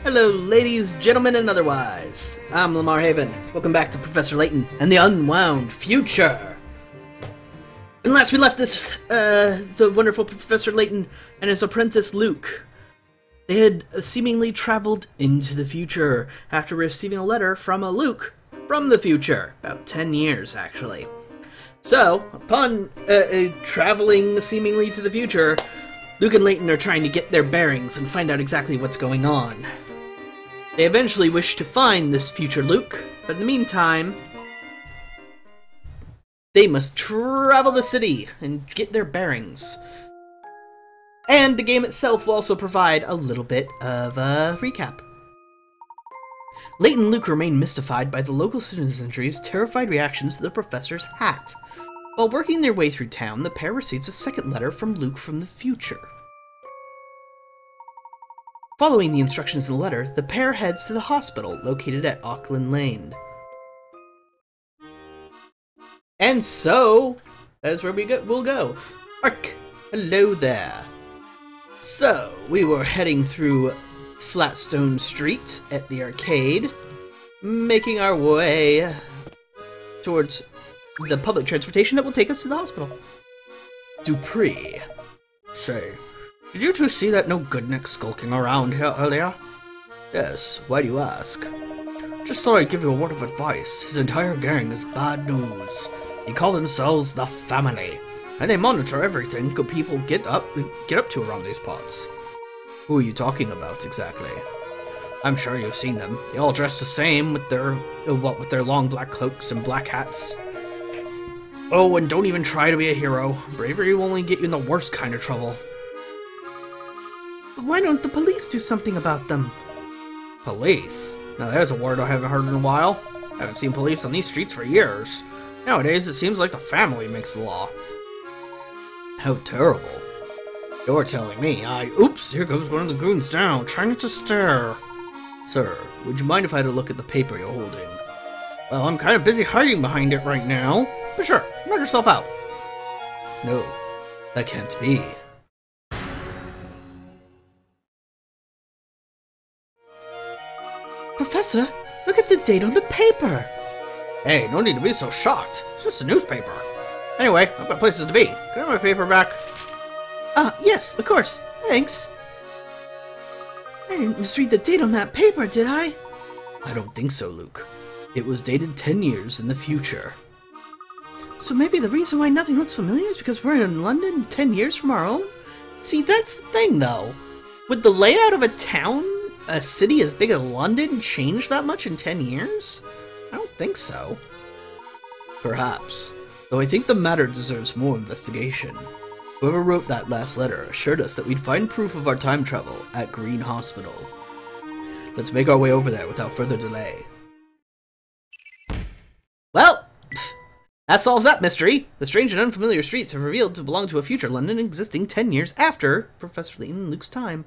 Hello, ladies, gentlemen, and otherwise. I'm Lamar Haven. Welcome back to Professor Layton and the Unwound Future. And last we left the wonderful Professor Layton and his apprentice Luke. They had seemingly traveled into the future after receiving a letter from a Luke from the future. About 10 years, actually. So, upon traveling seemingly to the future, Luke and Layton are trying to get their bearings and find out exactly what's going on. They eventually wish to find this future Luke, but in the meantime, they must travel the city and get their bearings. And the game itself will also provide a little bit of a recap. Layton and Luke remain mystified by the local citizenry's terrified reactions to the professor's hat. While working their way through town, the pair receives a second letter from Luke from the future. Following the instructions in the letter, the pair heads to the hospital located at Auckland Lane. And so, that is where we'll go. Ark, hello there. So, we were heading through Flatstone Street at the arcade, making our way towards the public transportation that will take us to the hospital. Dupree. Say, did you two see that no-good-neck skulking around here earlier? Yes, why do you ask? Just thought I'd give you a word of advice. His entire gang is bad news. They call themselves the Family, and they monitor everything good people get up to around these parts. Who are you talking about, exactly? I'm sure you've seen them. They all dress the same with their long black cloaks and black hats. Oh, and don't even try to be a hero. Bravery will only get you in the worst kind of trouble. Why don't the police do something about them? Police? Now there's a word I haven't heard in a while. I haven't seen police on these streets for years. Nowadays it seems like the Family makes the law. How terrible. You're telling me. Oops, here goes one of the goons down. Try not to stare. Sir, would you mind if I had a look at the paper you're holding? Well, I'm kind of busy hiding behind it right now. But sure, knock yourself out. No, that can't be. Professor, look at the date on the paper! Hey, no need to be so shocked. It's just a newspaper. Anyway, I've got places to be. Can I have my paper back? Yes, of course. Thanks. I didn't misread the date on that paper, did I? I don't think so, Luke. It was dated 10 years in the future. So maybe the reason why nothing looks familiar is because we're in London 10 years from our own? See, that's the thing, though. Would the layout of a city as big as London change that much in 10 years? I don't think so. Perhaps, though I think the matter deserves more investigation. Whoever wrote that last letter assured us that we'd find proof of our time travel at Green Hospital. Let's make our way over there without further delay. Well, that solves that mystery. The strange and unfamiliar streets have revealed to belong to a future London existing 10 years after Professor Layton and Luke's time.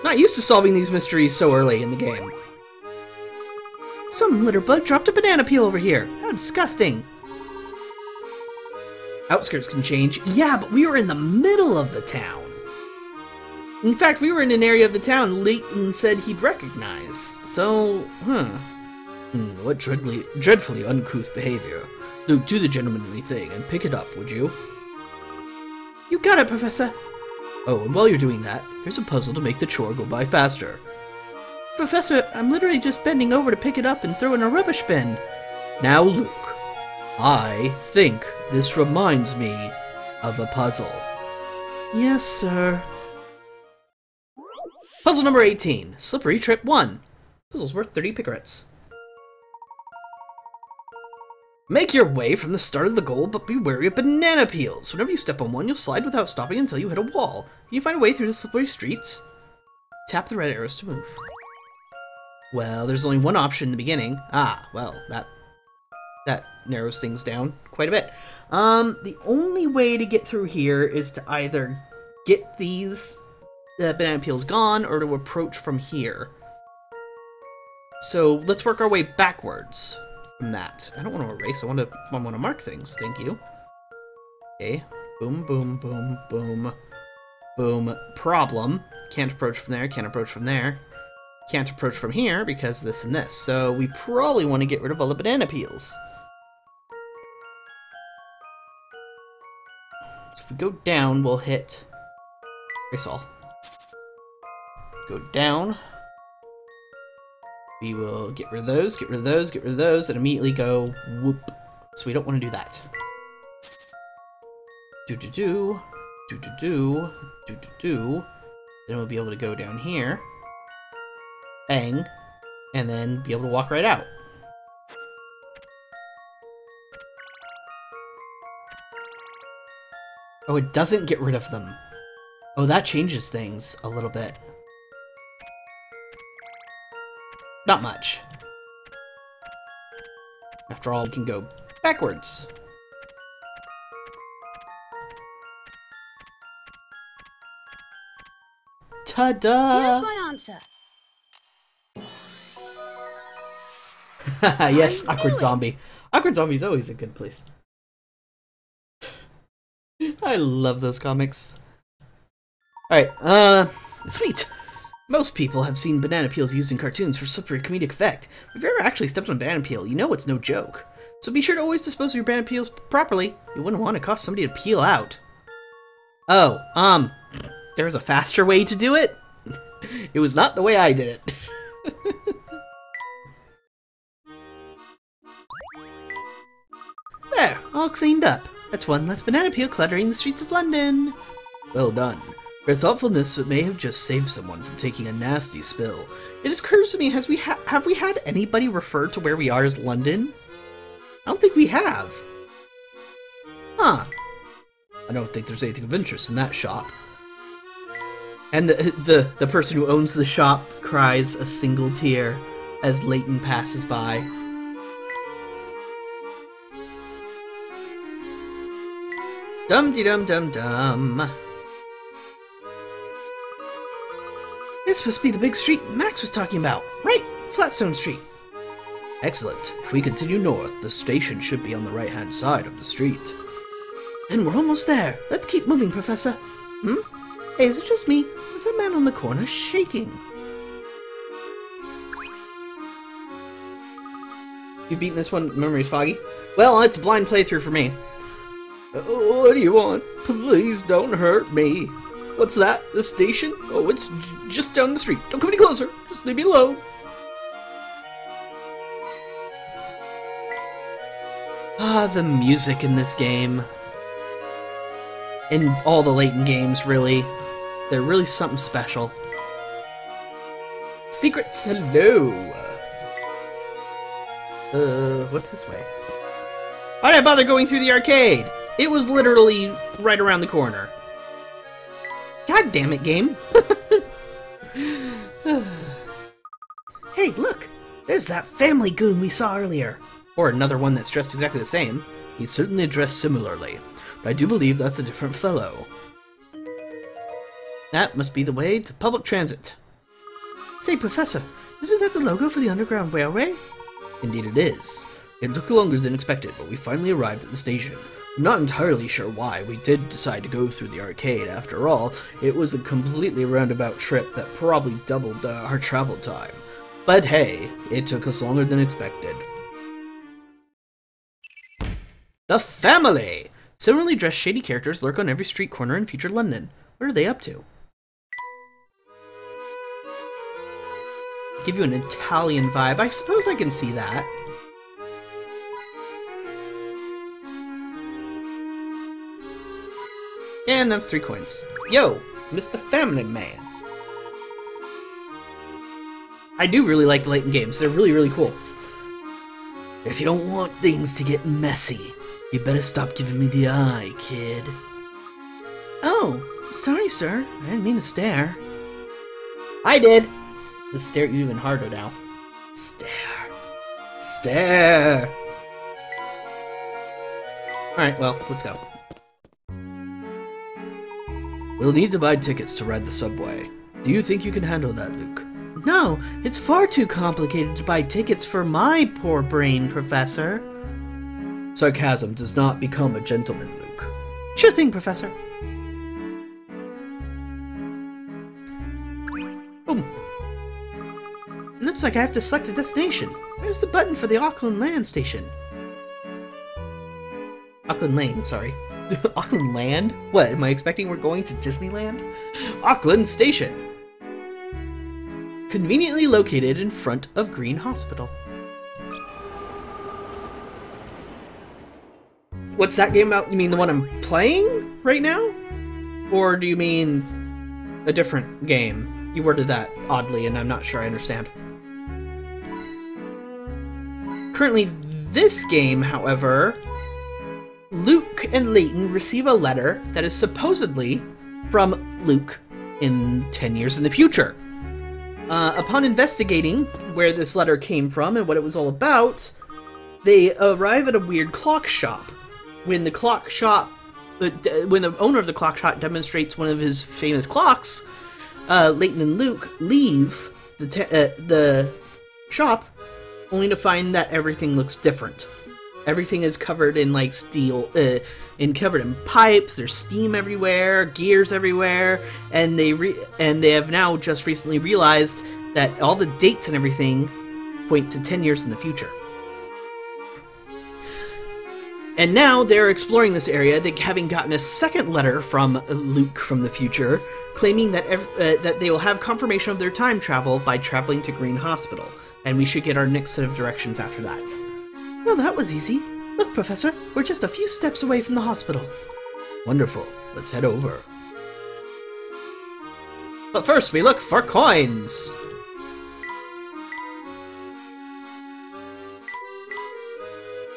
Not used to solving these mysteries so early in the game. Some litterbug dropped a banana peel over here. How disgusting. Outskirts can change. Yeah, but we were in the middle of the town. In fact, we were in an area of the town Layton said he'd recognize. So, what dreadfully uncouth behavior. Luke, do the gentlemanly thing and pick it up, would you? You got it, Professor. Oh, and while you're doing that, here's a puzzle to make the chore go by faster. Professor, I'm literally just bending over to pick it up and throw in a rubbish bin. Now, Luke, I think this reminds me of a puzzle. Yes, sir. Puzzle number 18, Slippery Trip 1. Puzzle's worth 30 picarets. Make your way from the start of the goal, but be wary of banana peels. Whenever you step on one, you'll slide without stopping until you hit a wall. Can you find a way through the slippery streets? Tap the red arrows to move. Well, there's only one option in the beginning. Well, that narrows things down quite a bit. The only way to get through here is to either get these banana peels gone or to approach from here. So let's work our way backwards from that. I don't want to erase, I want to mark things, thank you. Okay, boom, boom, boom, boom. Boom. Problem. Can't approach from there, can't approach from there. Can't approach from here because this and this. So we probably want to get rid of all the banana peels. So if we go down, we'll hit erase all. Go down. We will get rid of those, get rid of those, get rid of those, and immediately go whoop. So we don't want to do that. Do-do-do, do-do-do, do-do-do. Then we'll be able to go down here. Bang. And then be able to walk right out. Oh, it doesn't get rid of them. Oh, that changes things a little bit. Not much. After all, we can go backwards. Ta-da! Here's my answer. Yes, awkward zombie. Awkward zombie is always a good place. I love those comics. Alright, sweet! Most people have seen banana peels used in cartoons for slippery comedic effect. If you've ever actually stepped on a banana peel, you know it's no joke. So be sure to always dispose of your banana peels properly. You wouldn't want to cause somebody to peel out. Oh, there was a faster way to do it? It was not the way I did it. There, all cleaned up. That's one less banana peel cluttering the streets of London. Well done. For thoughtfulness, it may have just saved someone from taking a nasty spill. It occurs to me, have we had anybody refer to where we are as London? I don't think we have. Huh. I don't think there's anything of interest in that shop. And the person who owns the shop cries a single tear as Layton passes by. Dum-de-dum-dum-dum. This must be the big street Max was talking about. Right, Flatstone Street. Excellent. If we continue north, the station should be on the right-hand side of the street. Then we're almost there. Let's keep moving, Professor. Hmm? Hey, is it just me? Or is that man on the corner shaking? You've beaten this one, memory's foggy? Well, it's a blind playthrough for me. What do you want? Please don't hurt me. What's that? The station? Oh, it's just down the street. Don't come any closer. Just leave me alone. Ah, the music in this game. In all the Layton games, really. They're really something special. Secrets, hello! What's this way? Why did I bother going through the arcade? It was literally right around the corner. God damn it, game. Hey, look! There's that family goon we saw earlier. Or another one that's dressed exactly the same. He's certainly dressed similarly, but I do believe that's a different fellow. That must be the way to public transit. Say, Professor, isn't that the logo for the Underground Railway? Indeed it is. It took longer than expected, but we finally arrived at the station. I'm not entirely sure why we did decide to go through the arcade. After all, it was a completely roundabout trip that probably doubled our travel time. But hey, it took us longer than expected. The Family! Similarly dressed shady characters lurk on every street corner in future London. What are they up to? Give you an Italian vibe. I suppose I can see that. And that's 3 coins. Yo, Mr. Family Man. I do really like the Layton games. They're really, really cool. If you don't want things to get messy, you better stop giving me the eye, kid. Oh, sorry, sir. I didn't mean to stare. I did. Let's stare at you even harder now. Stare. Stare. Alright, well, let's go. We'll need to buy tickets to ride the subway. Do you think you can handle that, Luke? No, it's far too complicated to buy tickets for my poor brain, Professor. Sarcasm does not become a gentleman, Luke. Sure thing, Professor. Oh. It looks like I have to select a destination. Where's the button for the Auckland Land Station? Auckland Lane, sorry. Auckland Land? What, am I expecting we're going to Disneyland? Auckland Station. Conveniently located in front of Green Hospital. What's that game about? You mean the one I'm playing right now? Or do you mean a different game? You worded that oddly, and I'm not sure I understand. Currently, this game, however, Luke and Layton receive a letter that is supposedly from Luke in 10 years in the future. Upon investigating where this letter came from and what it was all about, they arrive at a weird clock shop. When the owner of the clock shop demonstrates one of his famous clocks, Layton and Luke leave the shop, only to find that everything looks different. Everything is covered in like steel, covered in pipes. There's steam everywhere, gears everywhere, and they have now just recently realized that all the dates and everything point to 10 years in the future. And now they're exploring this area, having gotten a second letter from Luke from the future, claiming that that they will have confirmation of their time travel by traveling to Green Hospital, and we should get our next set of directions after that. Well, that was easy. Look, Professor, we're just a few steps away from the hospital. Wonderful. Let's head over. But first, we look for coins.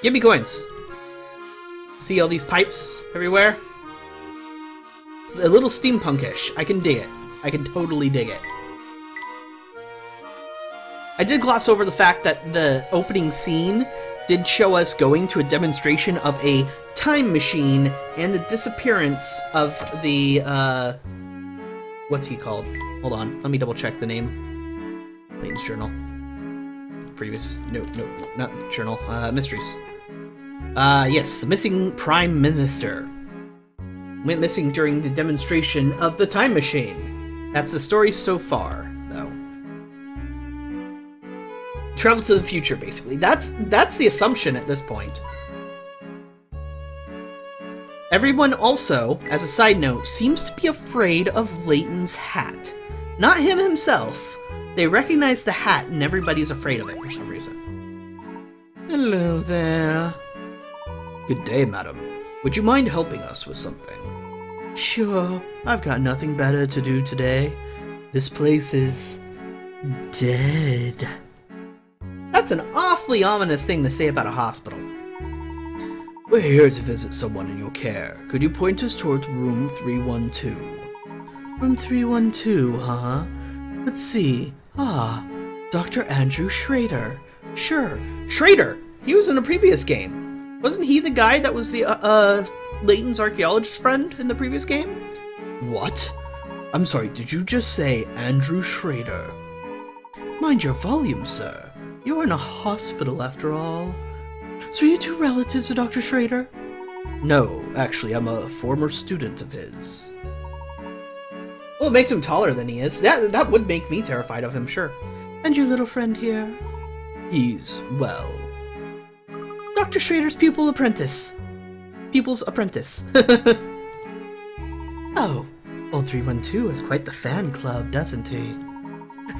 Give me coins. See all these pipes everywhere? It's a little steampunkish. I can dig it. I can totally dig it. I did gloss over the fact that the opening scene did show us going to a demonstration of a time machine and the disappearance of the, what's he called? Hold on, let me double check the name. Layton's journal. No, not journal, mysteries. Yes, the missing Prime Minister. Went missing during the demonstration of the time machine. That's the story so far, though. Travel to the future, basically. That's the assumption at this point. Everyone also, as a side note, seems to be afraid of Layton's hat. Not him himself. They recognize the hat and everybody's afraid of it for some reason. Hello there. Good day, madam. Would you mind helping us with something? Sure. I've got nothing better to do today. This place is dead. That's an awfully ominous thing to say about a hospital. We're here to visit someone in your care. Could you point us towards room 312? Room 312, huh? Let's see. Ah, Dr. Andrew Schrader. Sure. Schrader! He was in a previous game. Wasn't he the guy that was the, Layton's archaeologist friend in the previous game? What? I'm sorry, did you just say Andrew Schrader? Mind your volume, sir. You're in a hospital, after all. So are you two relatives of Dr. Schrader? No, actually, I'm a former student of his. Well, it makes him taller than he is. That would make me terrified of him, sure. And your little friend here? He's, well... Dr. Schrader's pupil's apprentice. Oh, old 312 has quite the fan club, doesn't he?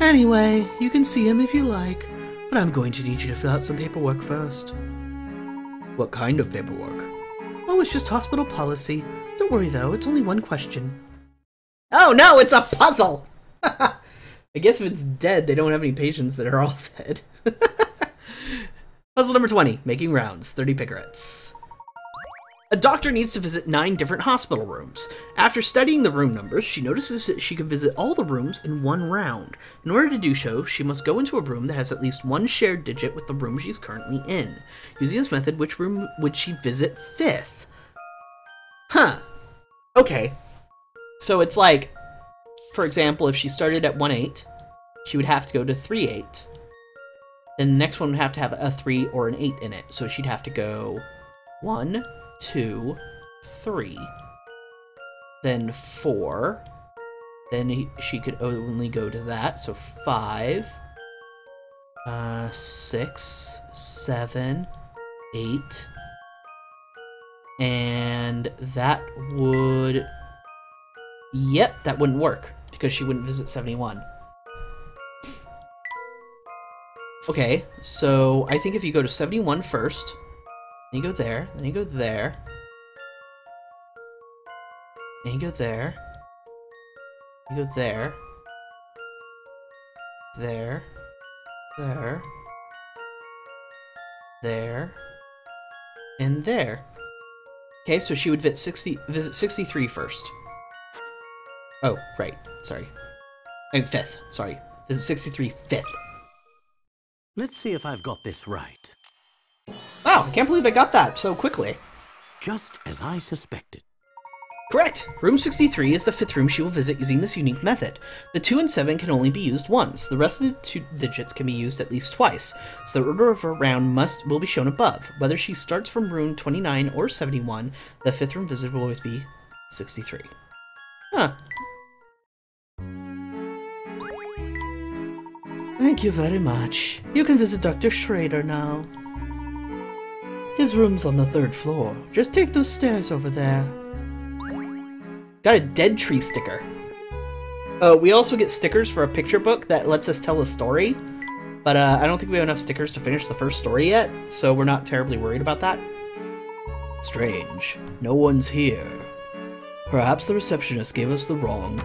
Anyway, you can see him if you like. But I'm going to need you to fill out some paperwork first. What kind of paperwork? Oh, it's just hospital policy. Don't worry though, it's only one question. Oh no, it's a puzzle! I guess if it's dead, they don't have any patients that are all dead. Puzzle number 20, making rounds, 30 picarets. A doctor needs to visit 9 different hospital rooms. After studying the room numbers, she notices that she can visit all the rooms in one round. In order to do so, she must go into a room that has at least one shared digit with the room she's currently in. Using this method, which room would she visit 5th? Huh. Okay. So it's like, for example, if she started at 1-8, she would have to go to 3-8. Then the next one would have to have a 3 or an 8 in it. So she'd have to go 1, 2, 3, then 4, Then she could only go to that, so 5, 6, 7, 8, and that would... Yep, that wouldn't work, because she wouldn't visit 71. Okay, so I think if you go to 71 first, then you go there, then you go there, then you go there, you go there, there, there, there, and there. Okay, so she would visit 63 first. Oh, right, sorry. I mean, 5th, sorry. Visit 63 5th. Let's see if I've got this right. Wow, I can't believe I got that so quickly. Just as I suspected. Correct! Room 63 is the 5th room she will visit using this unique method. The 2 and 7 can only be used once. The rest of the 2 digits can be used at least twice, so the order of her round will be shown above. Whether she starts from room 29 or 71, the 5th room visit will always be 63. Huh. Thank you very much. You can visit Dr. Schrader now. His room's on the 3rd floor. Just take those stairs over there. Got a dead tree sticker. We also get stickers for a picture book that lets us tell a story. But I don't think we have enough stickers to finish the first story yet, so we're not terribly worried about that. Strange. No one's here. Perhaps the receptionist gave us the wrong...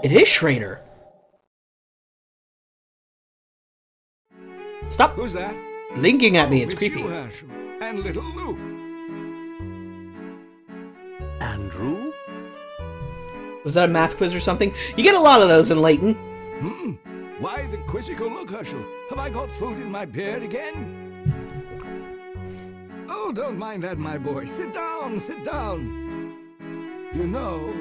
It is Schrader! Stop! Who's that? Blinking at me, it's creepy. You, Herschel, and little Luke. Andrew? Was that a math quiz or something? You get a lot of those in Layton. Why the quizzical look, Herschel? Have I got food in my beard again? Oh, don't mind that, my boy. Sit down, sit down. You know,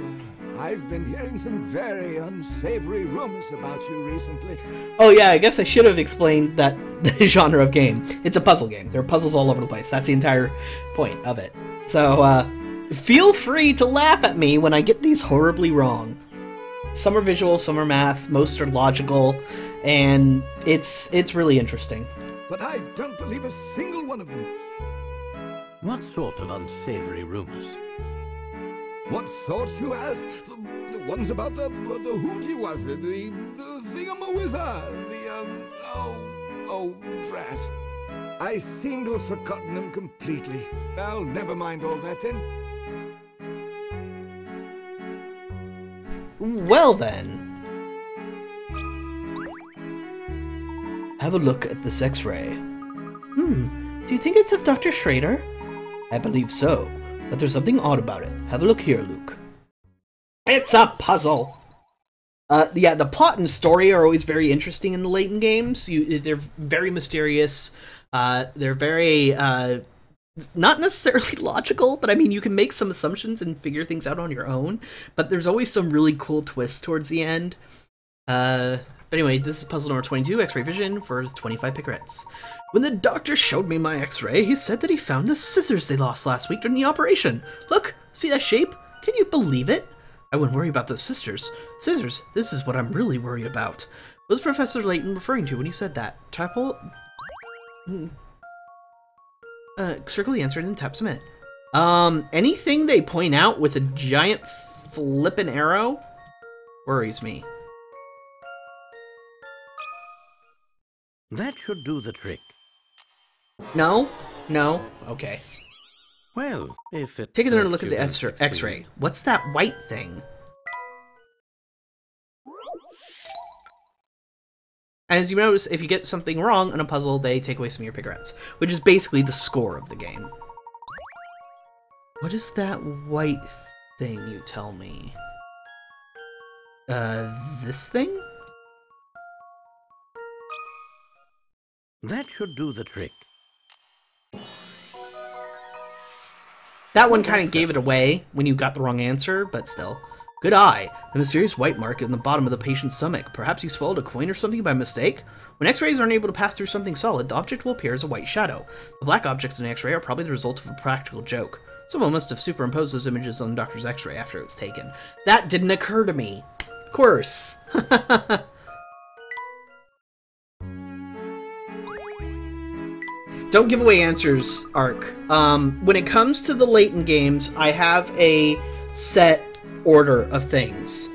I've been hearing some very unsavory rumors about you recently. Oh yeah, I guess I should have explained that the genre of game. It's a puzzle game. There are puzzles all over the place. That's the entire point of it. So, feel free to laugh at me when I get these horribly wrong. Some are visual, some are math, most are logical, and it's really interesting. But I don't believe a single one of them. What sort of unsavory rumors? What sort, you ask? The ones about the hooty was it? The thingamawizard? Oh, drat. I seem to have forgotten them completely. Well, never mind all that then. Well then. Have a look at this X-ray. Do you think it's of Dr. Schrader? I believe so, but there's something odd about it. Have a look here, Luke. It's a puzzle! Yeah, the plot and story are always very interesting in the Layton games. They're very mysterious. They're very, not necessarily logical, but I mean, you can make some assumptions and figure things out on your own, but there's always some really cool twists towards the end. But anyway, this is puzzle number 22, X-ray vision for 25 picarets. When the doctor showed me my X-ray, he said that he found the scissors they lost last week during the operation. Look, see that shape? Can you believe it? I wouldn't worry about those scissors. Scissors, this is what I'm really worried about. What was Professor Layton referring to when he said that? Circle the answer and then tap submit. Anything they point out with a giant flippin' arrow worries me. That should do the trick. No? No? Okay. Well, if it... Take another look at the X-ray. What's that white thing? As you notice, if you get something wrong on a puzzle, they take away some of your picarets, which is basically the score of the game. What is that white thing, you tell me? This thing? That should do the trick. That one kind of gave it away when you got the wrong answer, but still. Good eye. The mysterious white mark in the bottom of the patient's stomach. Perhaps he swallowed a coin or something by mistake? When X-rays aren't able to pass through something solid, the object will appear as a white shadow. The black objects in an X-ray are probably the result of a practical joke. Someone must have superimposed those images on the doctor's x-ray after it was taken. That didn't occur to me. Of course. Don't give away answers, Ark. When it comes to the Layton games, I have a set order of things.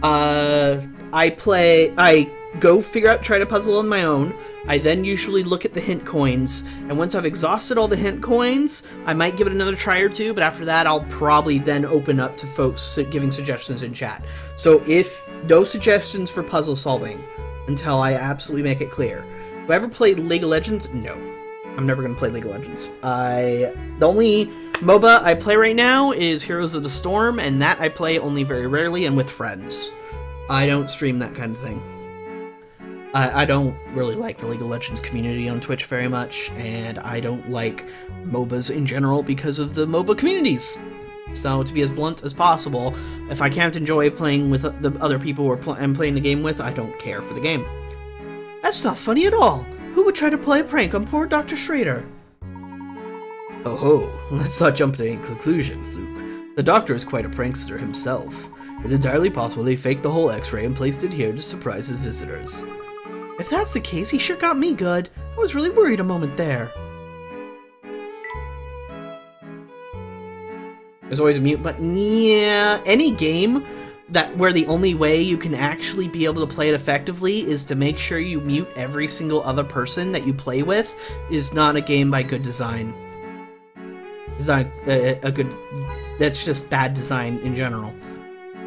I go try to puzzle on my own. I then usually look at the hint coins, and once I've exhausted all the hint coins, I might give it another try or two, but after that, I'll probably then open up to folks giving suggestions in chat. So no suggestions for puzzle solving until I absolutely make it clear. Have I ever played League of Legends? No. I'm never going to play League of Legends. The only MOBA I play right now is Heroes of the Storm, and that I play only very rarely and with friends. I don't stream that kind of thing. I don't really like the League of Legends community on Twitch very much, and I don't like MOBAs in general because of the MOBA communities. So, to be as blunt as possible, if I can't enjoy playing with the other people I'm playing the game with, I don't care for the game. That's not funny at all. Who would try to play a prank on poor Dr. Schrader? Oh ho, let's not jump to any conclusions, Luke. The doctor is quite a prankster himself. It's entirely possible they faked the whole x-ray and placed it here to surprise his visitors. If that's the case, he sure got me good. I was really worried a moment there. There's always a mute button. Yeah, any game where the only way you can actually be able to play it effectively is to make sure you mute every single other person that you play with is not a game by good design. It's not a good... That's just bad design in general.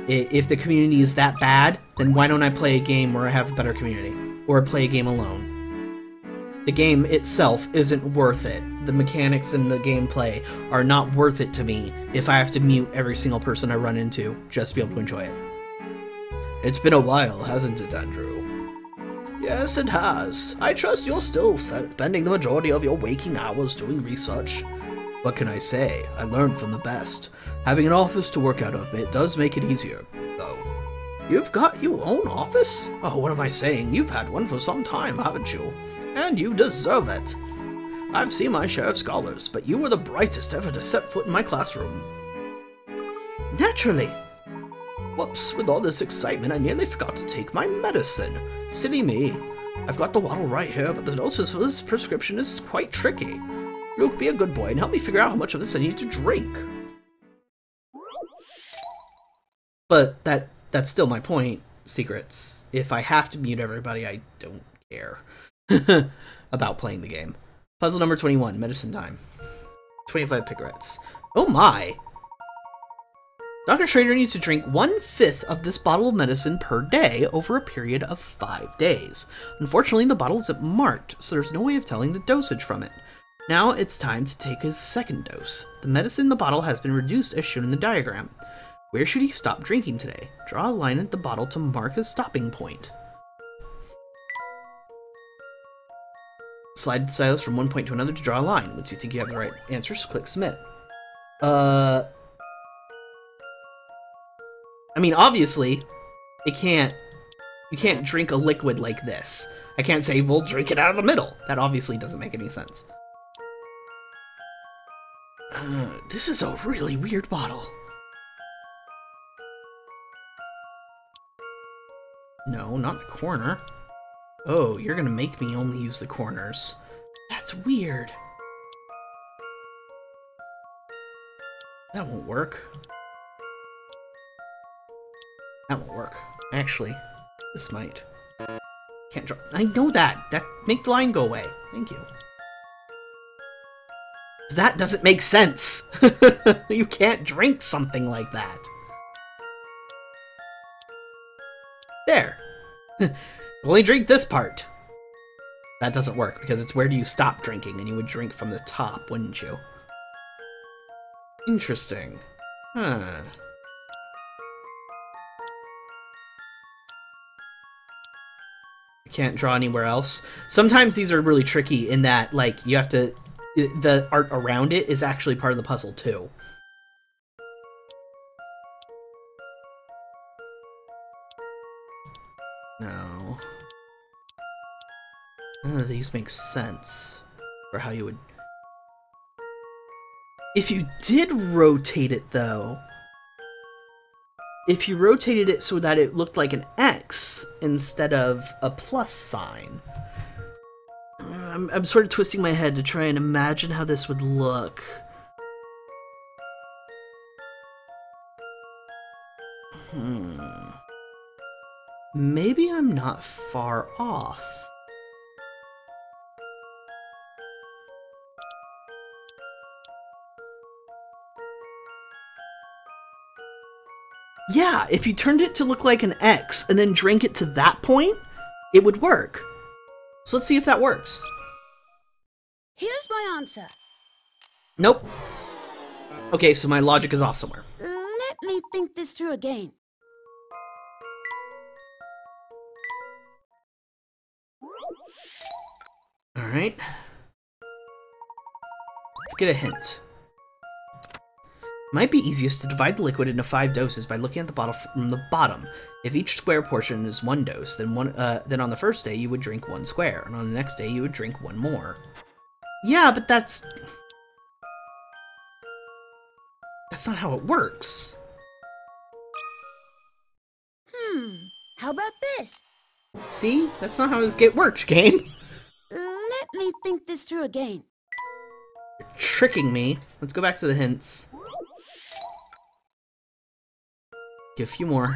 If the community is that bad, then why don't I play a game where I have a better community? Or play a game alone? The game itself isn't worth it. The mechanics and the gameplay are not worth it to me if I have to mute every single person I run into just to be able to enjoy it. It's been a while, hasn't it, Andrew? Yes, it has. I trust you're still spending the majority of your waking hours doing research. What can I say? I learned from the best. Having an office to work out of, it does make it easier, though. You've got your own office? Oh, what am I saying? You've had one for some time, haven't you? And you deserve it. I've seen my share of scholars, but you were the brightest ever to set foot in my classroom. Naturally. Whoops, with all this excitement, I nearly forgot to take my medicine. Silly me. I've got the bottle right here, but the doses for this prescription is quite tricky. Luke, be a good boy and help me figure out how much of this I need to drink. But that's still my point, Secrets. If I have to mute everybody, I don't care about playing the game. Puzzle number 21, medicine time. 25 picarettes. Oh my! Dr. Schrader needs to drink 1/5 of this bottle of medicine per day over a period of 5 days. Unfortunately, the bottle isn't marked, so there's no way of telling the dosage from it. Now it's time to take his second dose. The medicine in the bottle has been reduced as shown in the diagram. Where should he stop drinking today? Draw a line at the bottle to mark his stopping point. Slide the stylus from one point to another to draw a line. Once you think you have the right answers, click submit. I mean, obviously, you can't drink a liquid like this. I can't say, well, drink it out of the middle. That obviously doesn't make any sense. This is a really weird bottle. No, not the corner. Oh, you're gonna make me only use the corners. That's weird. That won't work. That won't work. Actually, this might. Can't draw. I know that. Make the line go away. Thank you. That doesn't make sense. You can't drink something like that. There. Only drink this part. That doesn't work because it's where do you stop drinking, and you would drink from the top, wouldn't you? Interesting. Huh. I can't draw anywhere else. Sometimes these are really tricky in that, like, you have to... The art around it is actually part of the puzzle, too. No. None of these make sense for how you would... If you did rotate it, though, if you rotated it so that it looked like an X instead of a plus sign, I'm sort of twisting my head to try and imagine how this would look. Maybe I'm not far off. Yeah, if you turned it to look like an X and then drank it to that point, it would work. So let's see if that works. Here's my answer. Nope. Okay, so my logic is off somewhere. Let me think this through again. Alright. Let's get a hint. Might be easiest to divide the liquid into 5 doses by looking at the bottle from the bottom. If each square portion is 1 dose, then on the first day you would drink 1 square, and on the next day you would drink 1 more. Yeah, but that's not how it works. How about this? See? That's not how this works, game. Let me think this through again. You're tricking me. Let's go back to the hints. Get a few more.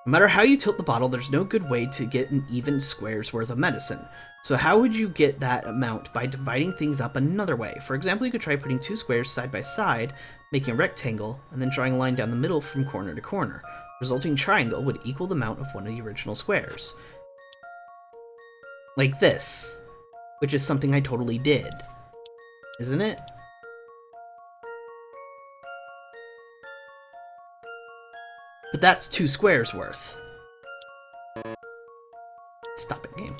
No matter how you tilt the bottle, there's no good way to get an even square's worth of medicine. So how would you get that amount? By dividing things up another way. For example, you could try putting 2 squares side by side, making a rectangle, and then drawing a line down the middle from corner to corner. The resulting triangle would equal the amount of one of the original squares. Like this. Which is something I totally did. Isn't it? But that's 2 squares worth. Stop it, game.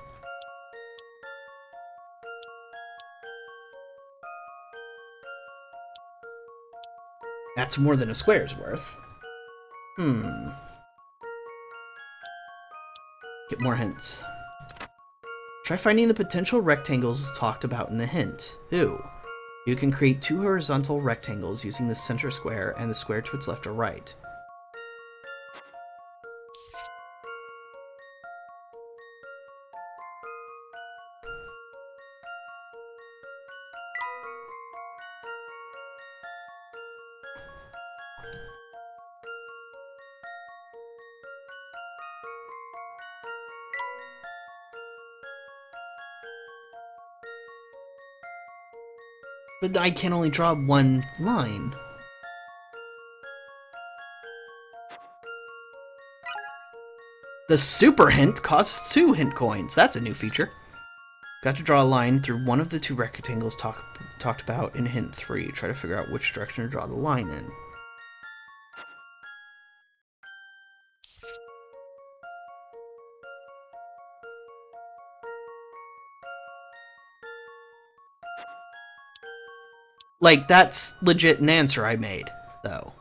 That's more than a square's worth. Get more hints. Try finding the potential rectangles talked about in the hint. Ooh. You can create 2 horizontal rectangles using the center square and the square to its left or right. But I can only draw 1 line. The super hint costs 2 hint coins. That's a new feature. Got to draw a line through one of the 2 rectangles talked about in hint 3. Try to figure out which direction to draw the line in. Like, that's legit an answer I made, though.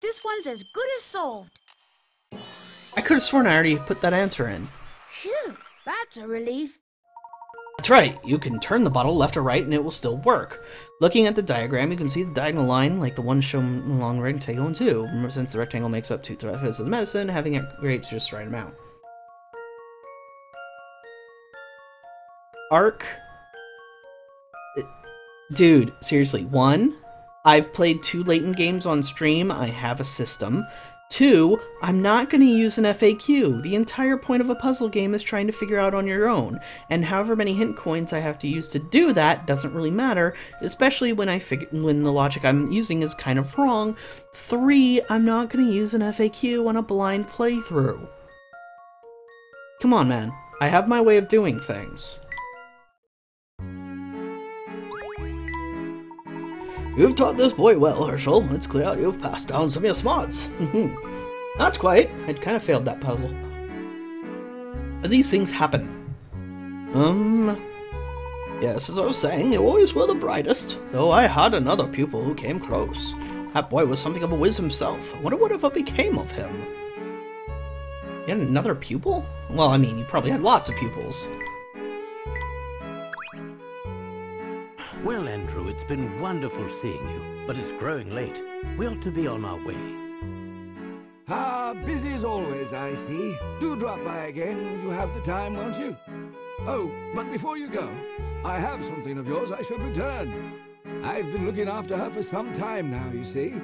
This one's as good as solved. I could have sworn I already put that answer in. Phew, that's a relief. That's right, you can turn the bottle left or right and it will still work. Looking at the diagram, you can see the diagonal line, like the one shown along the rectangle in 2. Remember, since the rectangle makes up 2/3 of the medicine, having it creates just the right amount. Arc. Dude, seriously. 1, I've played 2 Layton games on stream. I have a system. 2, I'm not going to use an FAQ. The entire point of a puzzle game is trying to figure out on your own, and however many hint coins I have to use to do that doesn't really matter, especially when when the logic I'm using is kind of wrong. 3, I'm not going to use an FAQ on a blind playthrough. Come on, man. I have my way of doing things. You've taught this boy well, Herschel. It's clear you've passed down some of your smarts. Not quite. I'd kind of failed that puzzle. But these things happen. Yes, as I was saying, you always were the brightest, though I had another pupil who came close. That boy was something of a whiz himself. I wonder what ever became of him. You had another pupil? Well, I mean, you probably had lots of pupils. Well, Andrew, it's been wonderful seeing you, but it's growing late. We ought to be on our way. Busy as always, I see. Do drop by again when you have the time, won't you? Oh, but before you go, I have something of yours I should return. I've been looking after her for some time now, you see.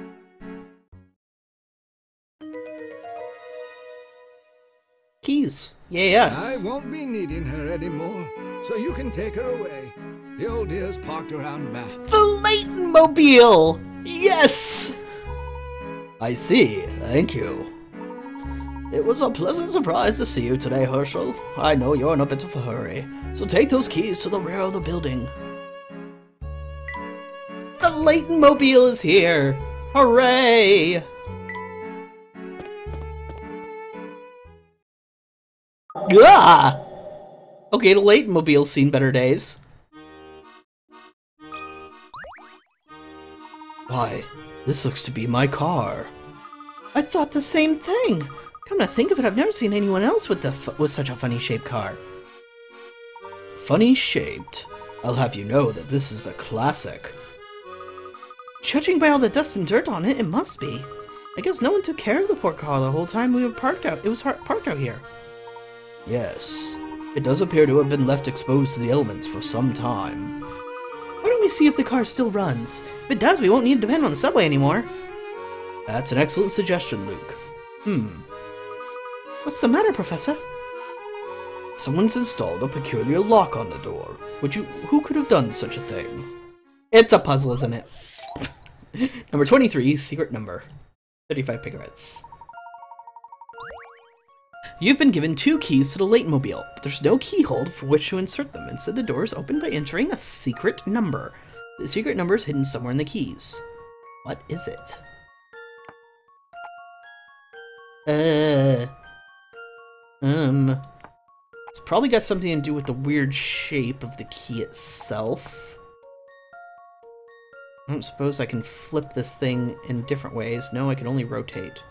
Keys. Yeah, yes. I won't be needing her anymore, so you can take her away. The old dear's parked around back. The Layton mobile! Yes! I see. Thank you. It was a pleasant surprise to see you today, Herschel. I know you're in a bit of a hurry, so take those keys to the rear of the building. The Layton mobile is here! Hooray! Ah! Okay, the Layton mobile's seen better days. Why, this looks to be my car. I thought the same thing. Come to think of it, I've never seen anyone else with such a funny-shaped car. Funny-shaped? I'll have you know that this is a classic. Judging by all the dust and dirt on it, it must be. I guess no one took care of the poor car the whole time we were parked out. It was parked out here. Yes, it does appear to have been left exposed to the elements for some time. Why don't we see if the car still runs? If it does, we won't need to depend on the subway anymore. That's an excellent suggestion, Luke. What's the matter, Professor? Someone's installed a peculiar lock on the door. Who could have done such a thing? It's a puzzle, isn't it? Number 23, secret number. 35 picarets. You've been given 2 keys to the Layton mobile, but there's no keyhole for which to insert them. Instead, the door is opened by entering a secret number. The secret number is hidden somewhere in the keys. What is it? It's probably got something to do with the weird shape of the key itself. I don't suppose I can flip this thing in different ways. No, I can only rotate.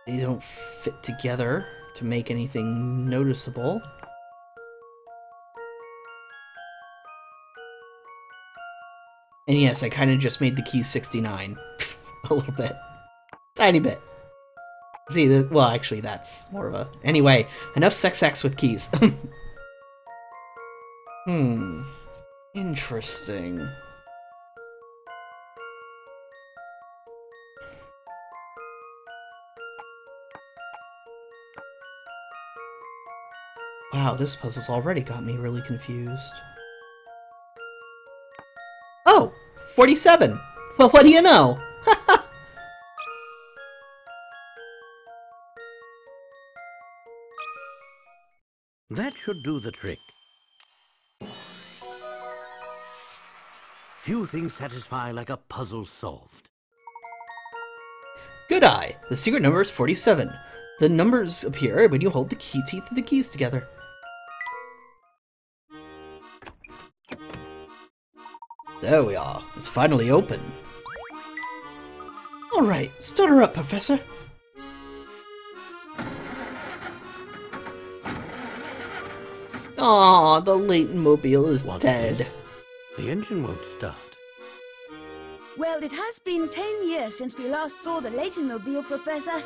These don't fit together to make anything noticeable. And yes, I kind of just made the key 69. A little bit. Tiny bit. See, well, actually, that's more of a... Anyway, enough sex with keys. Interesting. Wow, this puzzle's already got me really confused. Oh! 47! Well, what do you know? That should do the trick. Few things satisfy like a puzzle solved. Good eye! The secret number is 47. The numbers appear when you hold the key teeth of the keys together. There we are. It's finally open. Alright, start her up, Professor. Aw, the Layton mobile is dead. This? The engine won't start. Well, it has been 10 years since we last saw the Layton mobile, Professor.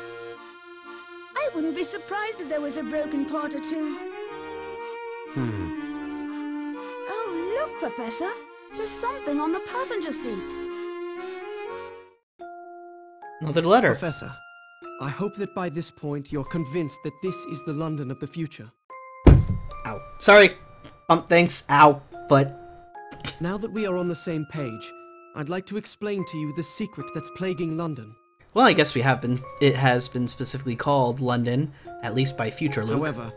I wouldn't be surprised if there was a broken part or two. Oh, look, Professor. There's something on the passenger seat. Another letter. Professor, I hope that by this point you're convinced that this is the London of the future. Ow. Sorry. Thanks. Ow. But... Now that we are on the same page, I'd like to explain to you the secret that's plaguing London. Well, I guess we have been. It has been specifically called London, at least by future Luke. However,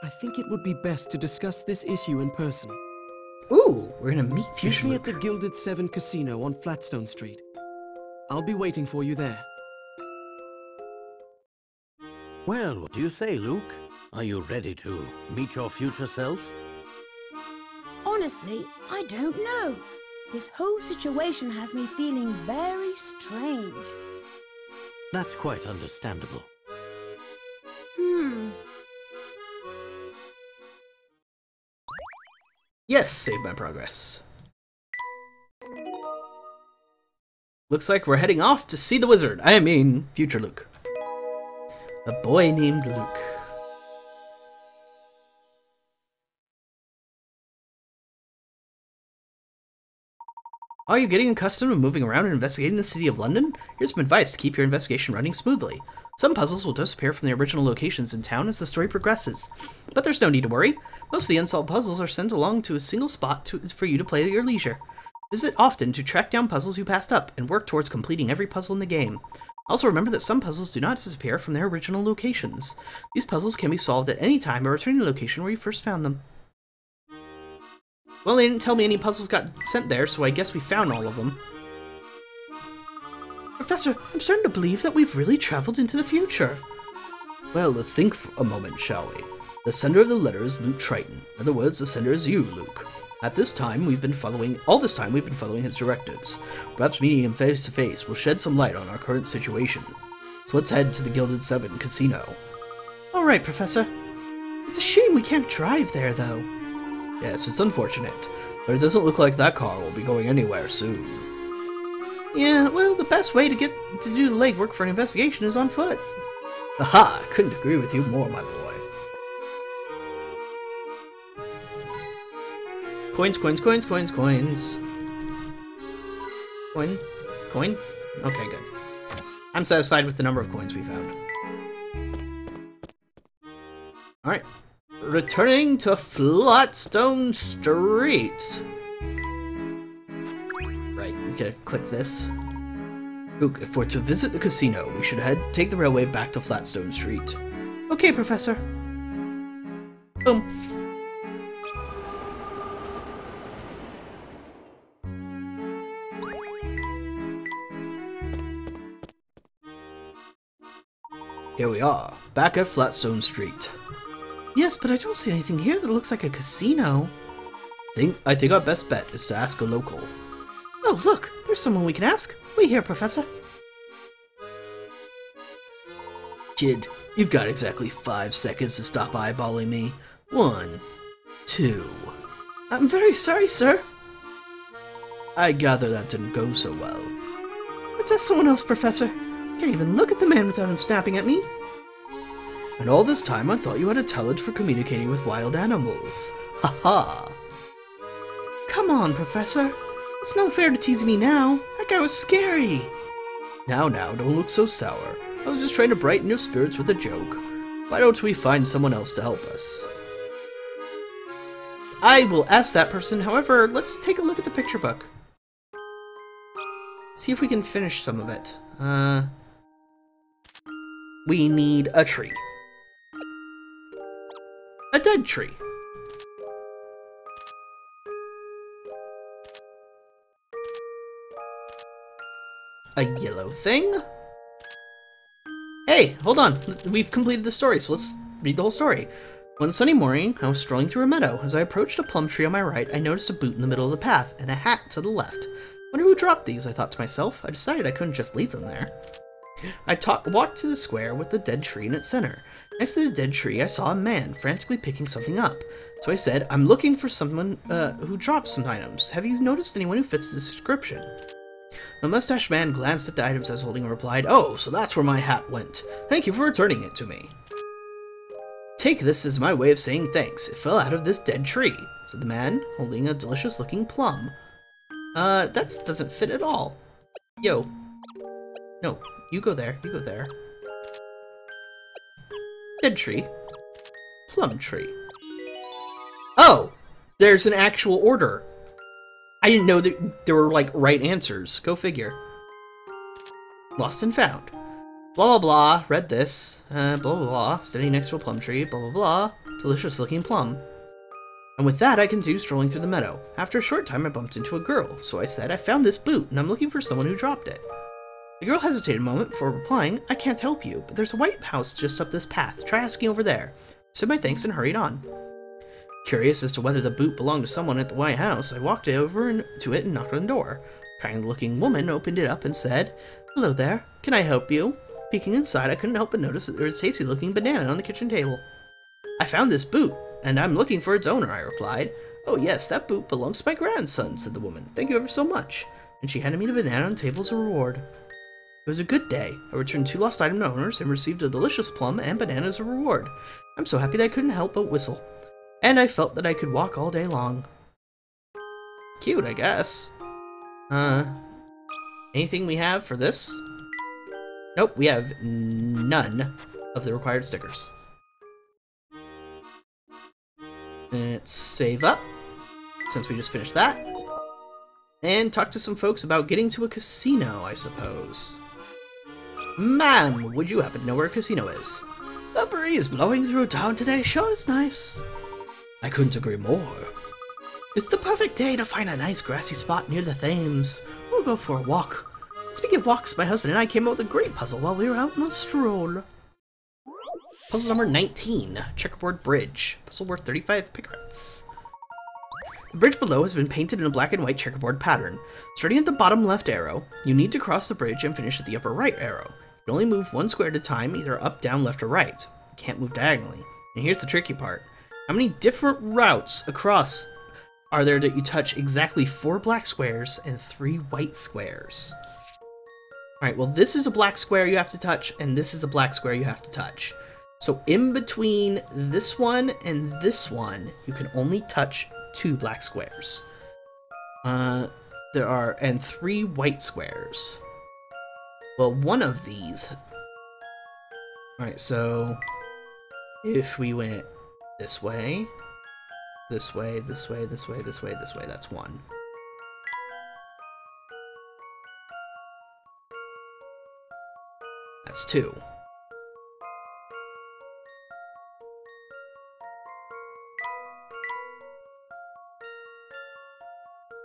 I think it would be best to discuss this issue in person. Ooh, we're gonna meet Meet future me Luke. at the Gilded Seven Casino on Flatstone Street. I'll be waiting for you there. Well, what do you say, Luke? Are you ready to meet your future self? Honestly, I don't know. This whole situation has me feeling very strange. That's quite understandable. Yes, save my progress. Looks like we're heading off to see the wizard. I mean, future Luke. A boy named Luke. Are you getting accustomed to moving around and investigating the city of London? Here's some advice to keep your investigation running smoothly. Some puzzles will disappear from their original locations in town as the story progresses. But there's no need to worry. Most of the unsolved puzzles are sent along to a single spot for you to play at your leisure. Visit often to track down puzzles you passed up, and work towards completing every puzzle in the game. Also remember that some puzzles do not disappear from their original locations. These puzzles can be solved at any time by returning to the location where you first found them. Well, they didn't tell me any puzzles got sent there, so I guess we found all of them. Professor, I'm starting to believe that we've really traveled into the future. Well, let's think for a moment, shall we? The sender of the letter is Luke Triton. In other words, the sender is you, Luke. At this time, we've been following his directives. Perhaps meeting him face to face will shed some light on our current situation. So let's head to the Gilded Seven Casino. All right, Professor. It's a shame we can't drive there, though. Yes, it's unfortunate, but it doesn't look like that car will be going anywhere soon. Yeah, well, the best way to do the legwork for an investigation is on foot. Aha! I couldn't agree with you more, my boy. Coins, coins, coins, coins, coins. Coin? Coin? Okay, good. I'm satisfied with the number of coins we found. Alright. Returning to Flatstone Street. Right, we gotta click this. Luke, if we're to visit the casino, we should take the railway back to Flatstone Street. Okay, Professor. Boom. Here we are, back at Flatstone Street. Yes, but I don't see anything here that looks like a casino. I think our best bet is to ask a local. Oh, look, there's someone we can ask. Wait here, Professor. Kid, you've got exactly 5 seconds to stop eyeballing me. 1, 2. I'm very sorry, sir. I gather that didn't go so well. Let's ask someone else, Professor. Can't even look at the man without him snapping at me. And all this time I thought you had a talent for communicating with wild animals. Ha-ha! Come on, Professor. It's no fair to tease me now. That guy was scary. Now, don't look so sour. I was just trying to brighten your spirits with a joke. Why don't we find someone else to help us? I will ask that person. However, let's take a look at the picture book. See if we can finish some of it. We need a tree. A dead tree. A yellow thing? Hey, hold on. We've completed the story, so let's read the whole story. One sunny morning, I was strolling through a meadow. As I approached a plum tree on my right, I noticed a boot in the middle of the path and a hat to the left. Wonder who dropped these, I thought to myself. I decided I couldn't just leave them there. I walked to the square with the dead tree in its center. Next to the dead tree, I saw a man frantically picking something up. So I said, I'm looking for someone who dropped some items. Have you noticed anyone who fits the description? The mustached man glanced at the items I was holding and replied, Oh, so that's where my hat went. Thank you for returning it to me. Take this as my way of saying thanks. It fell out of this dead tree, said the man, holding a delicious-looking plum. That doesn't fit at all. Yo. No, you go there, you go there. Dead tree. Plum tree. Oh! There's an actual order. I didn't know that there were, like, right answers. Go figure. Lost and found. Blah, blah, blah. Read this. Blah, blah, blah. Standing next to a plum tree. Blah, blah, blah. Delicious looking plum. And with that, I continued strolling through the meadow. After a short time, I bumped into a girl. So I said, I found this boot, and I'm looking for someone who dropped it. The girl hesitated a moment before replying, I can't help you, but there's a white house just up this path. Try asking over there. said my thanks and hurried on. Curious as to whether the boot belonged to someone at the White House, I walked over to it and knocked on the door. A kind-looking woman opened it up and said, "Hello there, can I help you?" Peeking inside, I couldn't help but notice that there was a tasty-looking banana on the kitchen table. "I found this boot, and I'm looking for its owner," I replied. "Oh yes, that boot belongs to my grandson," said the woman. "Thank you ever so much." And she handed me the banana on the table as a reward. It was a good day. I returned 2 lost item to owners and received a delicious plum and banana as a reward. I'm so happy that I couldn't help but whistle. And I felt that I could walk all day long. Cute, I guess. Anything we have for this? Nope, we have none of the required stickers. Let's save up, since we just finished that. And talk to some folks about getting to a casino, I suppose. Ma'am, would you happen to know where a casino is? The breeze blowing through town today sure is nice. I couldn't agree more. It's the perfect day to find a nice grassy spot near the Thames. We'll go for a walk. Speaking of walks, my husband and I came up with a great puzzle while we were out on a stroll. Puzzle number 19, Checkerboard Bridge. Puzzle worth 35 pickrats. The bridge below has been painted in a black and white checkerboard pattern. Starting at the bottom left arrow, you need to cross the bridge and finish at the upper right arrow. You can only move 1 square at a time, either up, down, left, or right. You can't move diagonally. And here's the tricky part. How many different routes across are there that you touch exactly 4 black squares and 3 white squares? Alright, well this is a black square you have to touch, and this is a black square you have to touch. So in between this one and this one, you can only touch 2 black squares. And 3 white squares. Well, one of these... Alright, so... if we went this way, this way, this way, this way, this way, this way, that's 1. That's 2.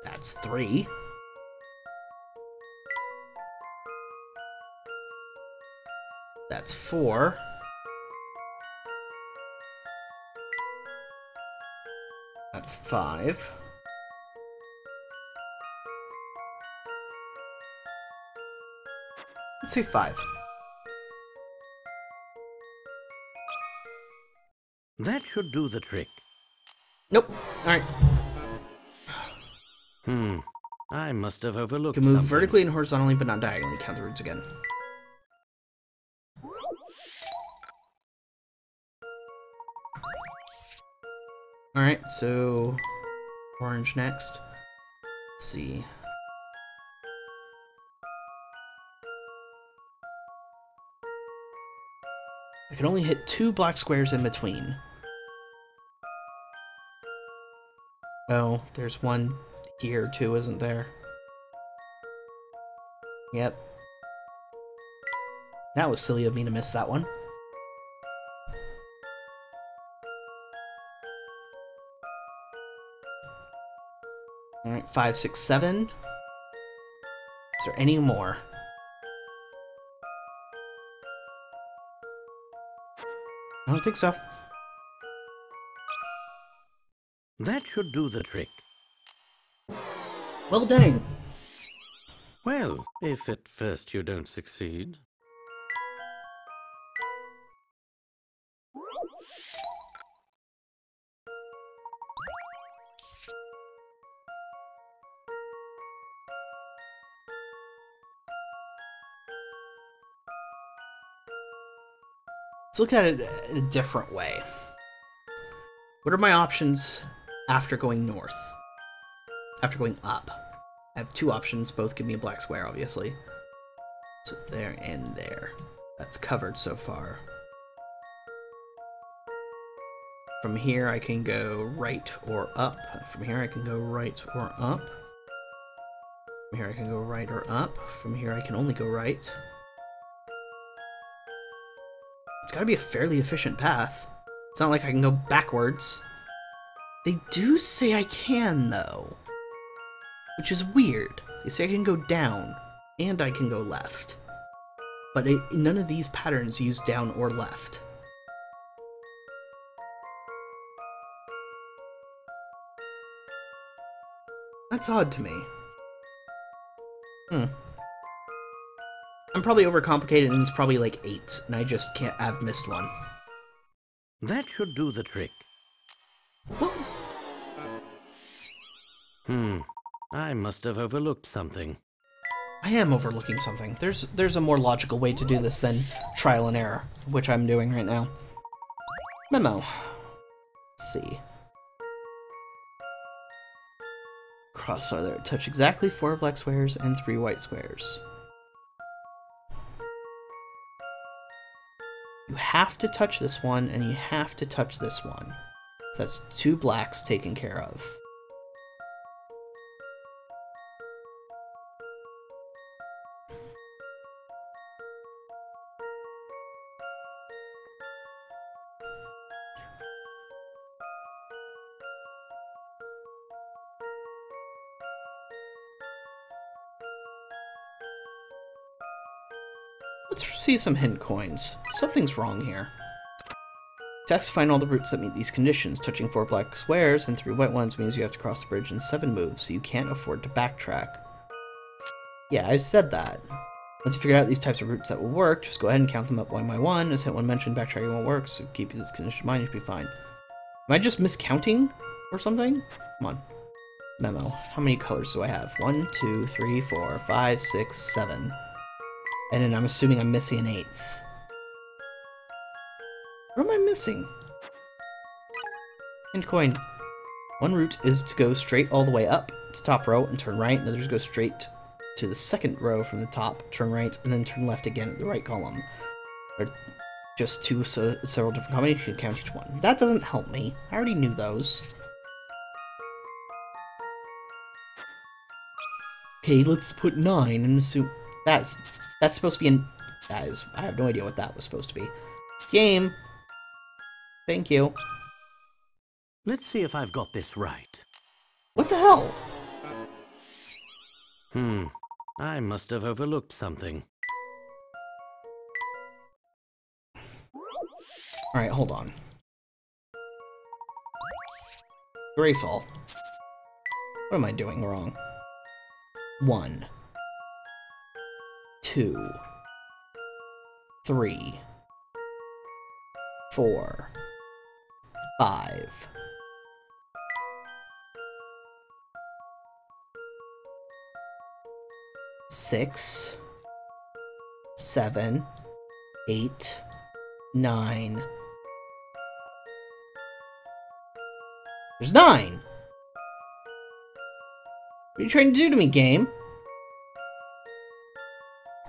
That's 3. That's 4. That's 5. Let's say 5. That should do the trick. Nope. Alright. I must have overlooked You can move something. vertically and horizontally, but not diagonally. Count the routes again. Alright, so... orange next. Let's see. I can only hit 2 black squares in between. Oh, there's one here too, isn't there? Yep. That was silly of me to miss that one. Alright, 5, 6, 7. Is there any more? I don't think so. That should do the trick. Well done. Well, if at first you don't succeed. Let's look at it in a different way. What are my options after going north? After going up? I have 2 options, both give me a black square, obviously. So there and there. That's covered so far. From here I can go right or up. From here I can go right or up. From here I can go right or up. From here I can only go right. It's gotta be a fairly efficient path. It's not like I can go backwards. They do say I can, though. Which is weird. They say I can go down, and I can go left. But none of these patterns use down or left. That's odd to me. I'm probably overcomplicated and it's probably like 8, and I just can't. I've missed one. That should do the trick. Well, I must have overlooked something. I am overlooking something. There's a more logical way to do this than trial and error, which I'm doing right now. Memo. Let's see. Crossbar there. Touch exactly 4 black squares and 3 white squares. You have to touch this one, and you have to touch this one. So that's 2 blacks taken care of. Let's see some hint coins. Something's wrong here. Test to find all the routes that meet these conditions. Touching 4 black squares and 3 white ones means you have to cross the bridge in 7 moves, so you can't afford to backtrack. Yeah, I said that. Once you figure out these types of routes that will work, just go ahead and count them up one by one. As hint one mentioned, backtracking won't work, so keep this condition in mind, you should be fine. Am I just miscounting or something? Come on. Memo. How many colors do I have? 1, 2, 3, 4, 5, 6, 7. And then I'm assuming I'm missing an 8th. What am I missing? Hint coin. One route is to go straight all the way up to top row and turn right. Another is to go straight to the second row from the top, turn right, and then turn left again at the right column. Or just 2, so several different combinations. You can count each one. That doesn't help me. I already knew those. Okay, let's put 9 and assume that's supposed to be an... That is... I have no idea what that was supposed to be. Game! Thank you. Let's see if I've got this right. What the hell? I must have overlooked something. Alright, hold on. Erase all. What am I doing wrong? 1, 2, 3, 4, 5. 6, 7, 8, 9. There's 9! What are you trying to do to me, game?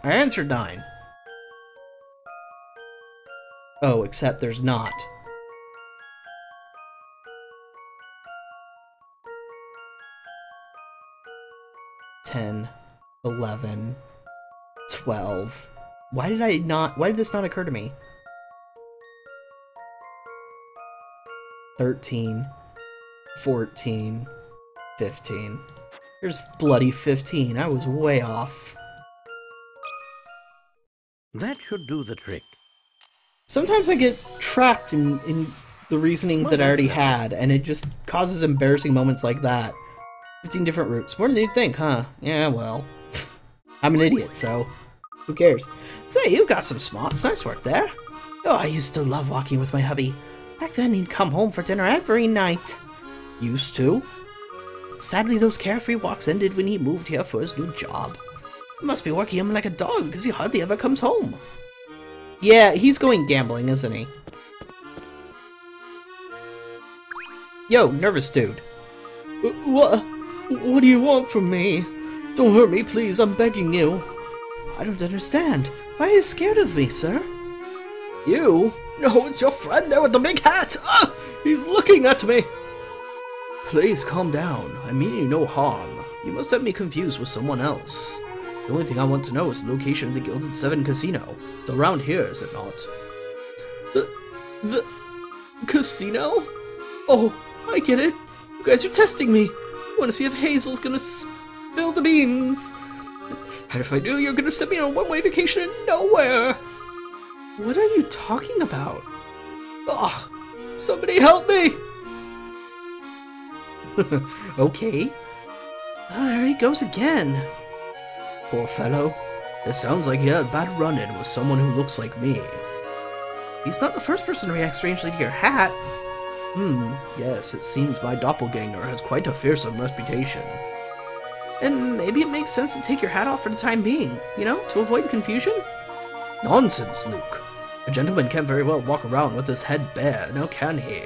I answered 9. Oh, except there's not. $10, 11, 12. Why did this not occur to me? 13, 14, 15. There's bloody 15. I was way off. That should do the trick. Sometimes I get trapped in the reasoning that I already had, and it just causes embarrassing moments like that. 15 different routes. More than you'd think, huh? Yeah, well. I'm an idiot, so who cares? Say, you've got some smarts. Nice work there. Oh, I used to love walking with my hubby. Back then, he'd come home for dinner every night. Used to? Sadly, those carefree walks ended when he moved here for his new job. I must be working him like a dog, because he hardly ever comes home. Yeah, he's going gambling, isn't he? Yo, nervous dude. What do you want from me? Don't hurt me, please, I'm begging you. I don't understand. Why are you scared of me, sir? You? No, it's your friend there with the big hat! Ah! He's looking at me! Please calm down. I mean you no harm. You must have me confused with someone else. The only thing I want to know is the location of the Gilded Seven Casino. It's around here, is it not? The casino? Oh, I get it. You guys are testing me. You want to see if Hazel's gonna spill the beans. And if I do, you're gonna send me on a one-way vacation in nowhere. What are you talking about? Ugh, somebody help me! Okay. There he goes again. Poor fellow. It sounds like he had a bad run-in with someone who looks like me. He's not the first person to react strangely to your hat. Yes, it seems my doppelganger has quite a fearsome reputation. And maybe it makes sense to take your hat off for the time being, you know, to avoid confusion? Nonsense, Luke. A gentleman can't very well walk around with his head bare, now can he?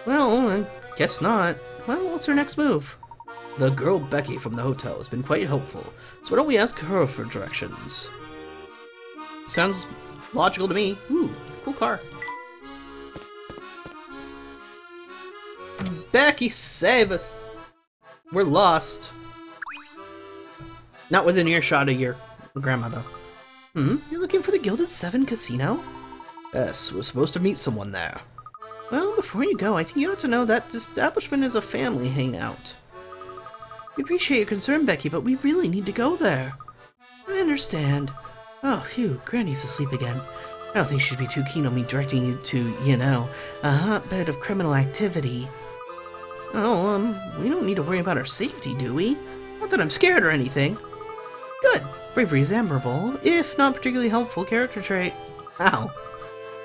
Well, I guess not. Well, what's our next move? The girl Becky from the hotel has been quite helpful, so why don't we ask her for directions? Sounds logical to me. Ooh, cool car. Becky, save us! We're lost. Not within earshot of your grandma, though. You're looking for the Gilded Seven Casino? Yes, we're supposed to meet someone there. Well, before you go, I think you ought to know that this establishment is a family hangout. We appreciate your concern, Becky, but we really need to go there. I understand. Oh, phew, Granny's asleep again. I don't think she'd be too keen on me directing you to, you know, a hotbed of criminal activity. Oh, we don't need to worry about our safety, do we? Not that I'm scared or anything. Good. Bravery is admirable, if not particularly helpful character trait. Ow.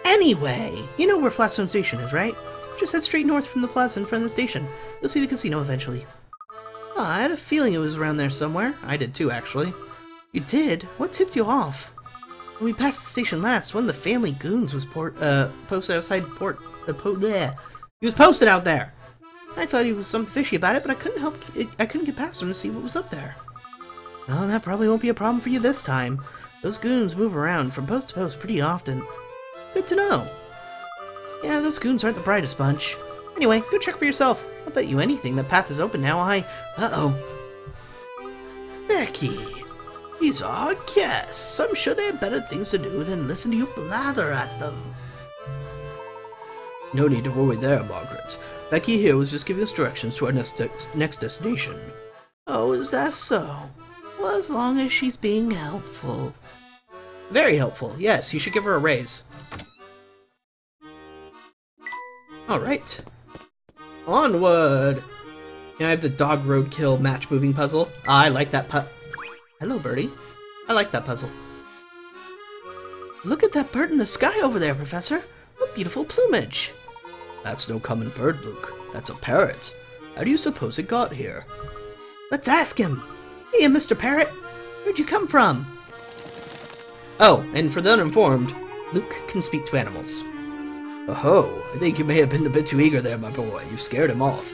Anyway, you know where Flatstone Station is, right? Just head straight north from the plaza in front of the station. You'll see the casino eventually. Oh, I had a feeling it was around there somewhere. I did too, actually. You did? What tipped you off? When we passed the station last, one of the family goons was posted outside he was posted out there. I thought he was something fishy about it, but I couldn't get past him to see what was up there. Well, that probably won't be a problem for you this time. Those goons move around from post to post pretty often. Good to know. Yeah, those goons aren't the brightest bunch. Anyway, go check for yourself. I'll bet you anything that path is open now. Uh-oh. Becky, these are our guests. I'm sure they have better things to do than listen to you blather at them. No need to worry there, Margaret. Becky here was just giving us directions to our next destination. Oh, is that so? Well, as long as she's being helpful. Very helpful. Yes, you should give her a raise. Alright. Onward! Now I have the dog roadkill match moving puzzle. I like that Hello, birdie. I like that puzzle. Look at that bird in the sky over there, Professor. What beautiful plumage. That's no common bird, Luke. That's a parrot. How do you suppose it got here? Let's ask him. Hey, Mr. Parrot. Where'd you come from? Oh, and for the uninformed, Luke can speak to animals. Oh, I think you may have been a bit too eager there, my boy. You scared him off.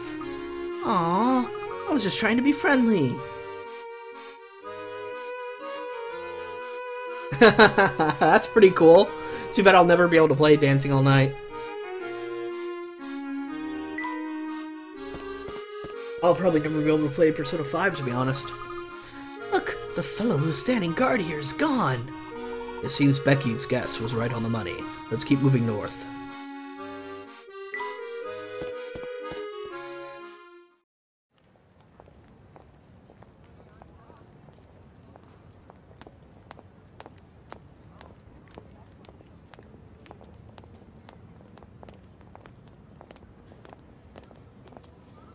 Aww, I was just trying to be friendly. That's pretty cool. Too bad I'll never be able to play Dancing All Night. I'll probably never be able to play Persona 5, to be honest. Look, the fellow who's standing guard here is gone. It seems Becky's guess was right on the money. Let's keep moving north.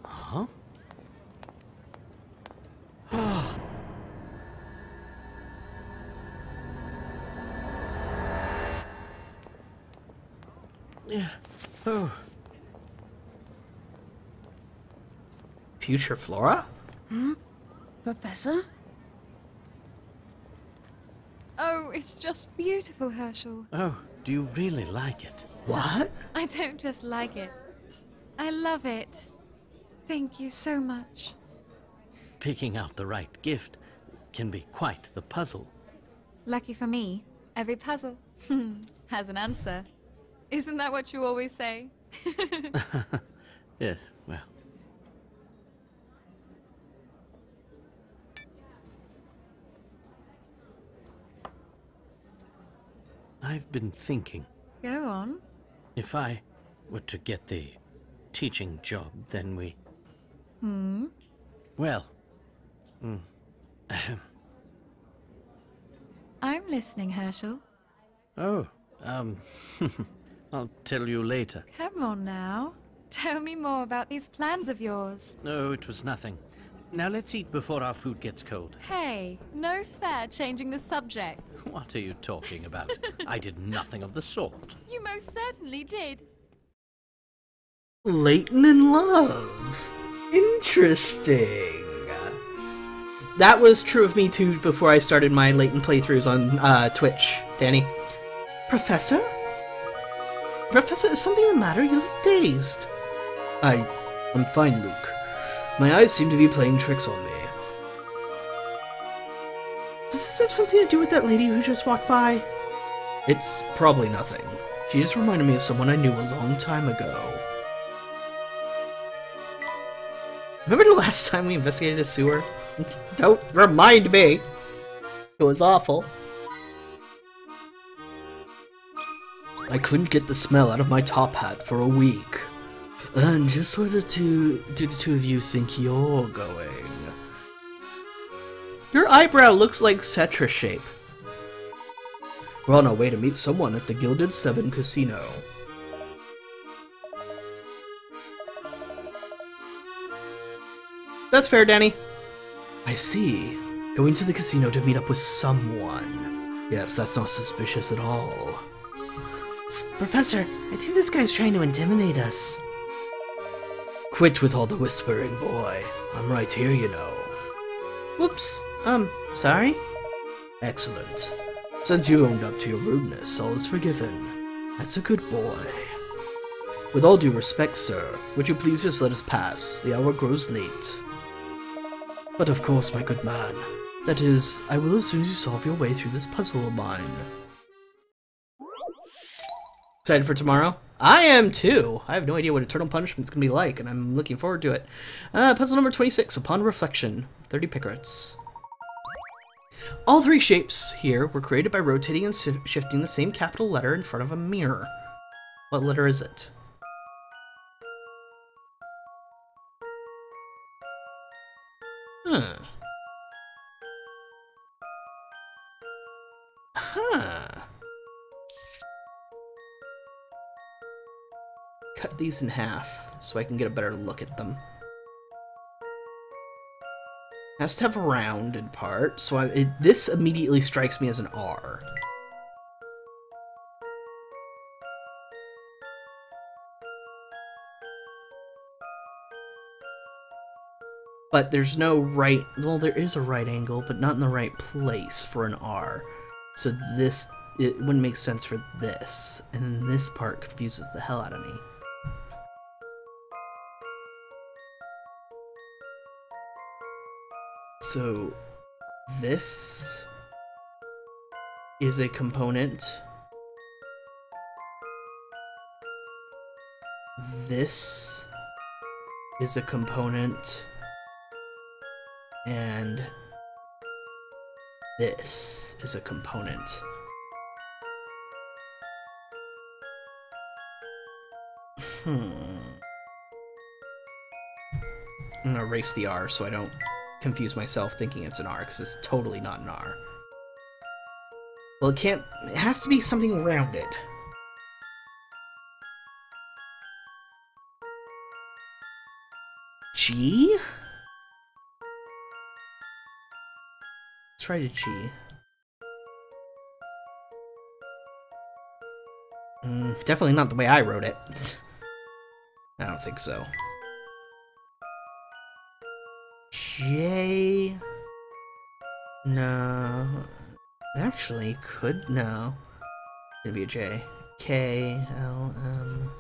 Huh? Yeah. Oh. Future Flora? Professor? Oh, it's just beautiful, Herschel. Oh, do you really like it? What? I don't just like it. I love it. Thank you so much. Picking out the right gift can be quite the puzzle. Lucky for me, every puzzle has an answer. Isn't that what you always say? Yes, well. I've been thinking, Go on. if I were to get the teaching job, then we... Well, I'm listening, Herschel. oh, I'll tell you later. Come on now. Tell me more about these plans of yours. No, it was nothing. Now let's eat before our food gets cold. Hey, no fair changing the subject. What are you talking about? I did nothing of the sort. You most certainly did. Layton in love. Interesting. That was true of me too before I started my Layton playthroughs on Twitch, Danny. Professor? Professor, is something the matter? You look dazed. I'm fine, Luke. My eyes seem to be playing tricks on me. Does this have something to do with that lady who just walked by? It's probably nothing. She just reminded me of someone I knew a long time ago. Remember the last time we investigated a sewer? Don't remind me! It was awful. I couldn't get the smell out of my top hat for a week. And just where do the two of you think you're going? Your eyebrow looks like Cetra shape. We're on our way to meet someone at the Gilded Seven Casino. That's fair, Danny. I see. Going to the casino to meet up with someone. Yes, that's not suspicious at all. Professor, I think this guy's trying to intimidate us. Quit with all the whispering, boy. I'm right here, you know. Whoops. Sorry? Excellent. Since you owned up to your rudeness, all is forgiven. That's a good boy. With all due respect, sir, would you please just let us pass? The hour grows late. But of course, my good man. That is, I will as soon as you solve your way through this puzzle of mine. Excited for tomorrow? I am too! I have no idea what Eternal Punishment's gonna be like, and I'm looking forward to it. Puzzle number 26, Upon Reflection. 30 picarats. All three shapes here were created by rotating and shifting the same capital letter in front of a mirror. What letter is it? Huh. Cut these in half so I can get a better look at them. Has to have a rounded part, so this immediately strikes me as an R. But there's no right... Well, there is a right angle, but not in the right place for an R. So this... It wouldn't make sense for this. And then this part confuses the hell out of me. So... this... is a component. This... is a component. And this is a component. I'm gonna erase the R so I don't confuse myself thinking it's an R, because it's totally not an R. Well, it can't... It has to be something rounded. G? Try to G. Definitely not the way I wrote it. I don't think so. J... No... Actually, could... No. It's gonna be a J. K, L, M...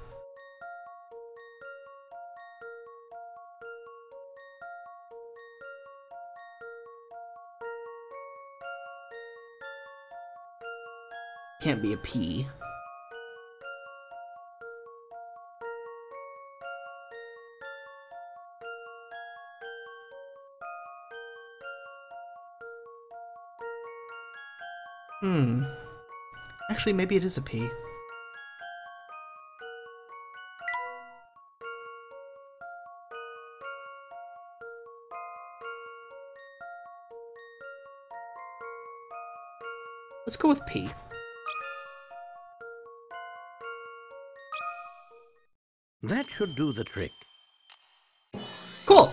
Can't be a P. Actually, maybe it is a P. Let's go with P. That should do the trick. Cool!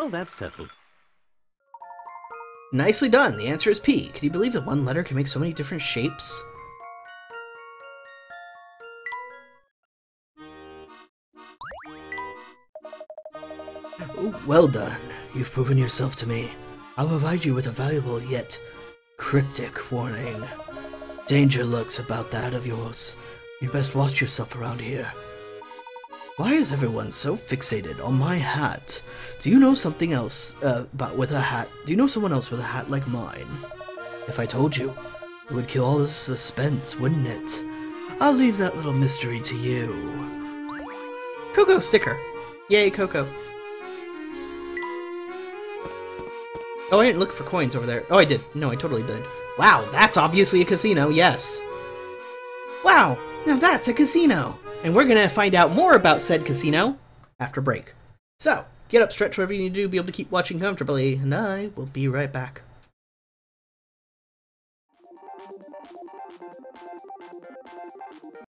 Well, that's settled. Nicely done. The answer is P. Can you believe that one letter can make so many different shapes? Well done. You've proven yourself to me. I'll provide you with a valuable yet cryptic warning. Danger lurks about that of yours. You best watch yourself around here. Why is everyone so fixated on my hat? Do you know something else with a hat? Do you know someone else with a hat like mine? If I told you, it would kill all the suspense, wouldn't it? I'll leave that little mystery to you. Coco sticker. Yay, Coco. Oh, I didn't look for coins over there. Oh, I did. No, I totally did. Wow, that's obviously a casino, yes. Wow, now that's a casino. And we're gonna find out more about said casino after break. So, get up, stretch, whatever you need to do, be able to keep watching comfortably, and I will be right back.